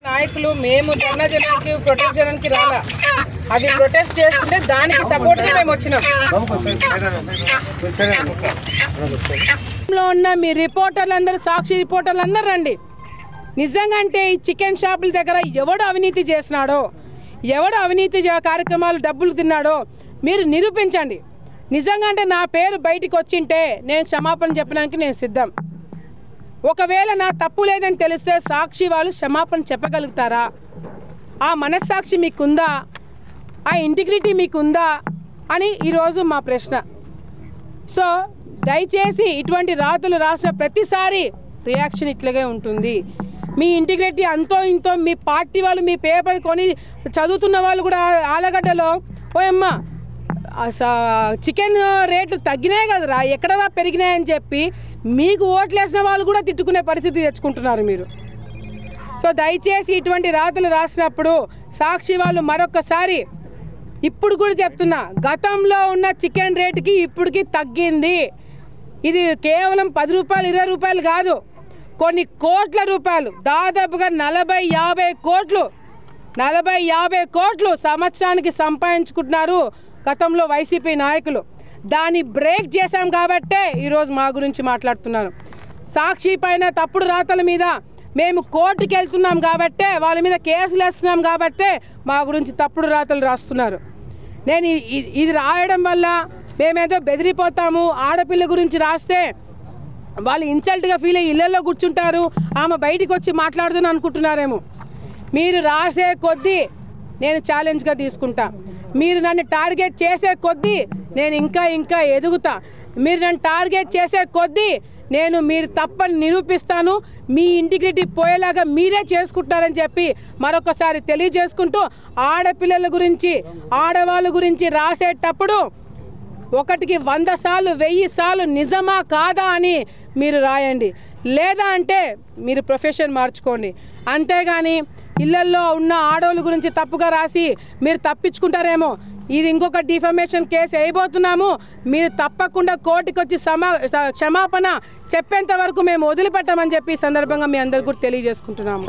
నాయకులు మేము ధర్నా చేయడానికి ప్రొటెస్ట్ చేయడానికి రాలా, అది ప్రొటెస్ట్ చేస్తుంటే దానికి సపోర్ట్గా మేము వచ్చినాం. ఉన్న మీ రిపోర్టర్లందరూ, సాక్షి రిపోర్టర్లందరూ రండి. నిజంగా అంటే ఈ చికెన్ షాపుల దగ్గర ఎవడు అవినీతి చేసినాడో, ఎవడు అవినీతి కార్యక్రమాలు డబ్బులు తిన్నాడో మీరు నిరూపించండి. నిజంగా అంటే నా పేరు బయటికి వచ్చింటే నేను క్షమాపణ చెప్పడానికి నేను సిద్ధం. ఒకవేళ నా తప్పు లేదని తెలిస్తే సాక్షి వాళ్ళు క్షమాపణ చెప్పగలుగుతారా? ఆ మనస్సాక్షి మీకుందా? ఆ ఇంటిగ్రిటీ మీకుందా అని ఈరోజు మా ప్రశ్న. సో దయచేసి ఇటువంటి రాతలు రాసిన ప్రతిసారి రియాక్షన్ ఇట్లాగే ఉంటుంది. మీ ఇంటిగ్రిటీ అంతో ఇంతో మీ పార్టీ వాళ్ళు మీ పేపర్ కొని చదువుతున్న వాళ్ళు కూడా ఆలగడ్డలో ఓయమ్మ చికెన్ రేట్లు తగ్గినాయి కదరా, ఎక్కడరా పెరిగినాయని చెప్పి మీకు ఓట్లేసిన వాళ్ళు కూడా తిట్టుకునే పరిస్థితి తెచ్చుకుంటున్నారు మీరు. సో దయచేసి ఇటువంటి రాతలు రాసినప్పుడు సాక్షి వాళ్ళు మరొకసారి ఇప్పుడు కూడా చెప్తున్నా, గతంలో ఉన్న చికెన్ రేటుకి ఇప్పటికి తగ్గింది. ఇది కేవలం 10 రూపాయలు 20 రూపాయలు కాదు, కొన్ని కోట్ల రూపాయలు, దాదాపుగా 40-50 కోట్లు 40-50 కోట్లు సంవత్సరానికి సంపాదించుకుంటున్నారు గతంలో వైసీపీ నాయకులు. దాన్ని బ్రేక్ చేశాం కాబట్టే ఈరోజు మా గురించి మాట్లాడుతున్నారు. సాక్షి పైన తప్పుడు రాతల మీద మేము కోర్టుకి వెళ్తున్నాం కాబట్టే, వాళ్ళ మీద కేసులు వేస్తున్నాం కాబట్టే మా గురించి తప్పుడు రాతలు రాస్తున్నారు. నేను ఇది రాయడం వల్ల మేమేదో బెదిరిపోతాము, ఆడపిల్ల గురించి రాస్తే వాళ్ళు ఇన్సల్ట్గా ఫీల్ అయ్యి ఇళ్లలో కూర్చుంటారు, ఆమె బయటికి వచ్చి మాట్లాడుదని అనుకుంటున్నారేమో. మీరు రాసే కొద్దీ నేను ఛాలెంజ్గా తీసుకుంటా. మీరు నన్ను టార్గెట్ చేసే కొద్దీ నేను ఇంకా ఎదుగుతా. మీరు నన్ను టార్గెట్ చేసే కొద్దీ నేను మీరు తప్పని నిరూపిస్తాను. మీ ఇంటిగ్రిటీ పోయేలాగా మీరే చేసుకుంటారని చెప్పి మరొకసారి తెలియజేసుకుంటూ, ఆడపిల్లల గురించి ఆడవాళ్ళ గురించి రాసేటప్పుడు 1కి 100 సార్లు 1000 సార్లు నిజమా కాదా అని మీరు రాయండి. లేదా అంటే మీరు ప్రొఫెషన్ మార్చుకోండి. అంతేగాని ఇళ్లల్లో ఉన్న ఆడవాళ్ళ గురించి తప్పుగా రాసి మీరు తప్పించుకుంటారేమో. ఇది ఇంకొక డిఫమేషన్ కేసు వేయబోతున్నాము. మీరు తప్పకుండా కోర్టుకు వచ్చి క్షమాపణ చెప్పేంత వరకు మేము వదిలిపెట్టామని చెప్పి సందర్భంగా మీ అందరికీ కూడా తెలియజేసుకుంటున్నాము.